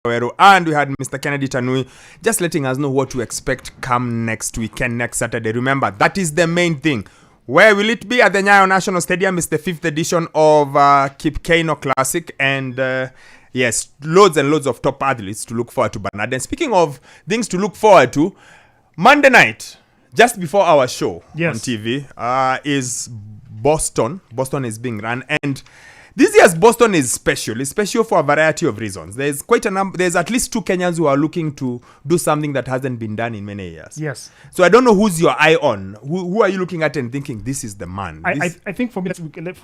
And we had Mr. Kennedy Tanui just letting us know what to expect come next weekend, next Saturday. Remember, that is the main thing. Where will it be? At the Nyayo National Stadium. It's the 5th edition of Kipkeino Classic. And yes, loads and loads of top athletes to look forward to, Bernard. And speaking of things to look forward to, Monday night, just before our show on TV, is Boston. Boston is being run. And this year's Boston is special. It's special for a variety of reasons. There's quite a number. There's at least 2 Kenyans who are looking to do something that hasn't been done in many years. Yes. So I don't know who's your eye on. Who are you looking at and thinking this is the man? I think for me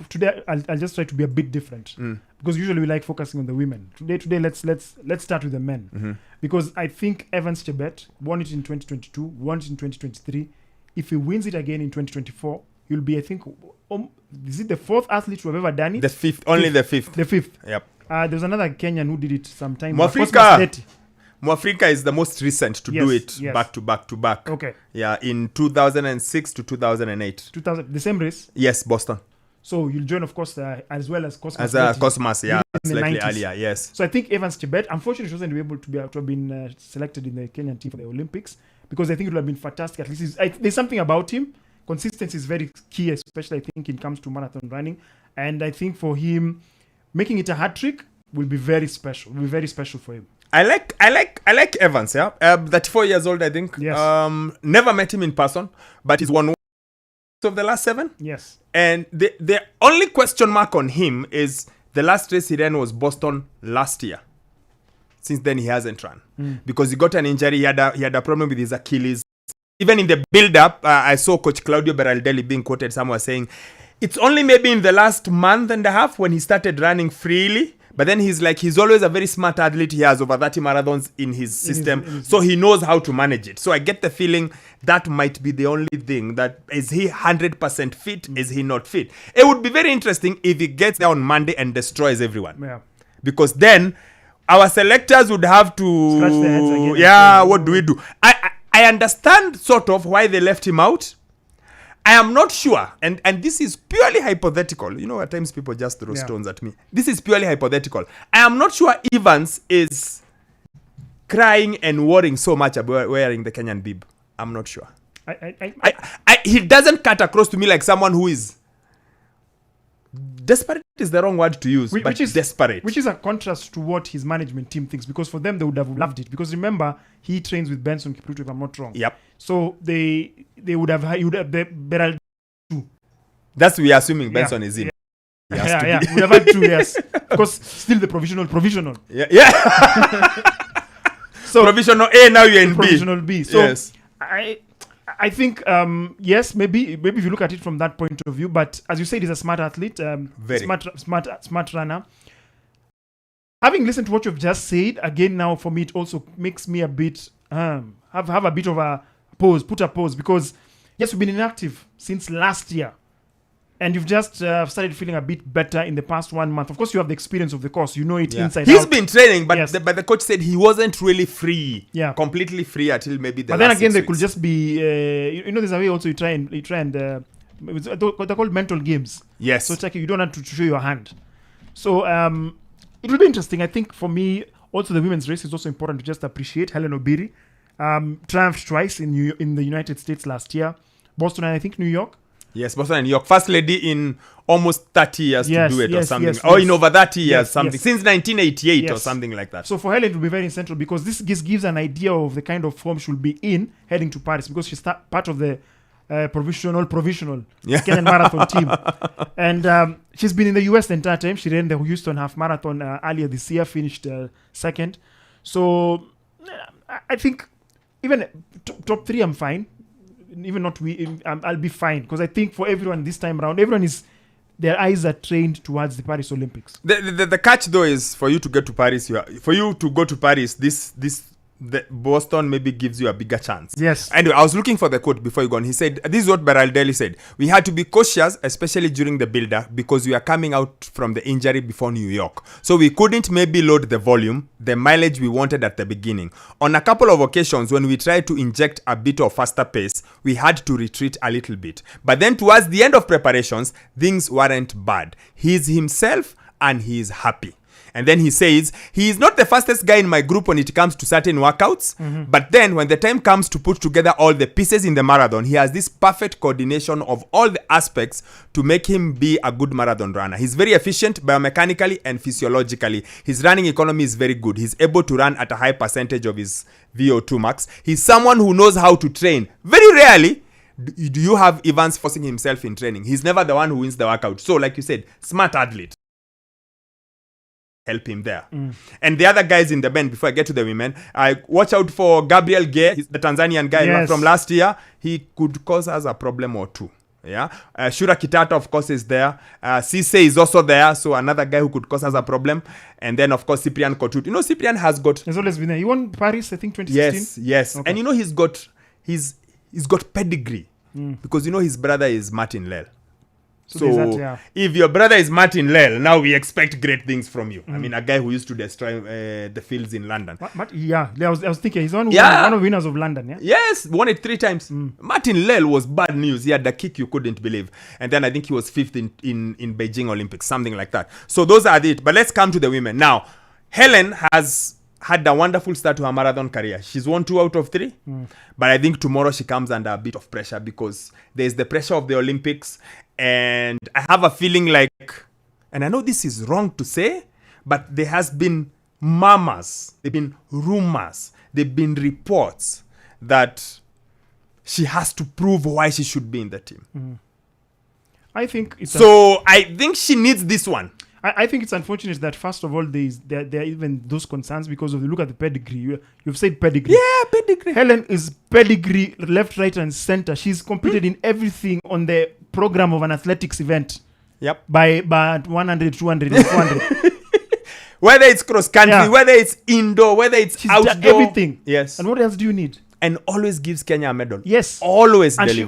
today I'll just try to be a bit different because usually we like focusing on the women. Today let's start with the men because I think Evans Chebet won it in 2022, won it in 2023. If he wins it again in 2024. You'll be, I think, is it the 4th athlete to have ever done it? The 5th, only the 5th. The 5th. Yep. There was another Kenyan who did it sometime. Mwafrika is the most recent to do it back to back. Okay. Yeah, in 2006 to 2008. The same race? Yes, Boston. So you'll join, of course, as well as Cosmas. Cosmas, yeah, slightly earlier, yes. So I think Evans Chebet, unfortunately, wasn't able to have been selected in the Kenyan team for the Olympics because I think it would have been fantastic. At least there's something about him. Consistency is very key, especially I think it comes to marathon running. And I think for him, making it a hat trick will be very special. Will be very special for him. I like Evans, yeah. 34 years old, I think. Yes. Never met him in person, but he's won of the last 7. Yes. And the only question mark on him is the last race he ran was Boston last year. Since then, he hasn't run because he got an injury. He had a problem with his Achilles. Even in the build-up, I saw Coach Claudio Berardelli being quoted somewhere saying, it's only maybe in the last month and a half when he started running freely. But then he's always a very smart athlete. He has over 30 marathons in his system. So he knows how to manage it. So I get the feeling that might be the only thing. That is he 100% fit? Is he not fit? It would be very interesting if he gets there on Monday and destroys everyone. Yeah. Because then our selectors would have to... scratch their heads again. Yeah, what do we do? I understand sort of why they left him out. I am not sure. And this is purely hypothetical. You know, at times people just throw stones at me. This is purely hypothetical. I am not sure Evans is crying and worrying so much about wearing the Kenyan bib. I'm not sure. He doesn't cut across to me like someone who is... Desperate is the wrong word to use, but desperate. Which is a contrast to what his management team thinks, because for them, they would have loved it. Because remember, he trains with Benson Kipruto, if I'm not wrong. Yep. So he would have the That's we are assuming Benson is in. Yeah. We have had 2 years. Because still the provisional. Yeah. So provisional A, now you're in provisional B. So yes. I think, yes, maybe if you look at it from that point of view, but as you said, he's a smart athlete, smart runner. Having listened to what you've just said, again, now for me, it also makes me a bit, have a bit of a pause, put a pause, because yes, we've been inactive since last year. And you've just started feeling a bit better in the past 1 month. Of course, you have the experience of the course. You know it inside out. He's been training, but the coach said he wasn't really free. Yeah. Completely free until maybe the But then last again, 6 there weeks. could just be, there's a way also you try and they're called mental games. Yes. So it's like you don't have to show your hand. So it will be interesting. I think for me, also the women's race is also important to just appreciate. Helen Obiri triumphed twice in the United States last year. Boston and I think New York. Yes, Boston and New York. First lady in almost 30 years to do it or something. Yes, or in over 30 years, something. Yes. Since 1988 or something like that. So for Helen, it will be very essential because this gives an idea of the kind of form she'll be in heading to Paris, because she's part of the provisional Kenyan marathon team. And she's been in the US the entire time. She ran the Houston half marathon earlier this year, finished second. So I think even top 3, I'm fine. Even not I'll be fine, because I think for everyone this time around, their eyes are trained towards the Paris Olympics. The catch though is for you to get to Paris. For you to go to Paris, the Boston maybe gives you a bigger chance. Yes. Anyway, I was looking for the quote before you go on. He said, this is what Berardelli said. We had to be cautious, especially during the build-up, because we are coming out from the injury before New York. So we couldn't maybe load the volume, the mileage we wanted at the beginning. On a couple of occasions, when we tried to inject a bit of faster pace, we had to retreat a little bit. But then towards the end of preparations, things weren't bad. He's himself and he is happy. And then he says, he is not the fastest guy in my group when it comes to certain workouts. But then when the time comes to put together all the pieces in the marathon, he has this perfect coordination of all the aspects to make him be a good marathon runner. He's very efficient biomechanically and physiologically. His running economy is very good. He's able to run at a high percentage of his VO2 max. He's someone who knows how to train. Very rarely do you have Evans forcing himself in training. He's never the one who wins the workout. So, like you said, smart athlete. Help him there. And the other guys in the band, before I get to the women, I watch out for Gabriel Gay, he's the Tanzanian guy from last year. He could cause us a problem or two. Yeah, Shura Kitata, of course, is there. Cisse is also there, so another guy who could cause us a problem. And then, of course, Cyprian Kotut. You know, Cyprian has got... He's always been there. He won Paris, I think, 2016. Yes. Okay. And you know, he's got pedigree. Because, you know, his brother is Martin Lell. So if your brother is Martin Lell, now we expect great things from you. I mean, a guy who used to destroy the fields in London. I was thinking he's one of the winners of London. Yeah. Yes, won it 3 times. Martin Lell was bad news. He had the kick you couldn't believe. And then I think he was 5th in Beijing Olympics, something like that. So those are it. But let's come to the women. Now, Helen has had a wonderful start to her marathon career. She's won 2 out of 3. But I think tomorrow she comes under a bit of pressure because there's the pressure of the Olympics. And I have a feeling like, and I know this is wrong to say, but there has been murmurs, there have been rumors, there have been reports that she has to prove why she should be in the team. I think I think she needs this one. I think it's unfortunate that, first of all, there are even those concerns because of look at the pedigree. You've said pedigree. Yeah, pedigree. Helen is pedigree, left, right, and center. She's competed in everything on the program of an athletics event. Yep. By 100, 200, and 400. Whether it's cross country, whether it's indoor, whether it's She's outdoor. done everything. Yes. And what else do you need? And always gives Kenya a medal. Yes. Always And delivers.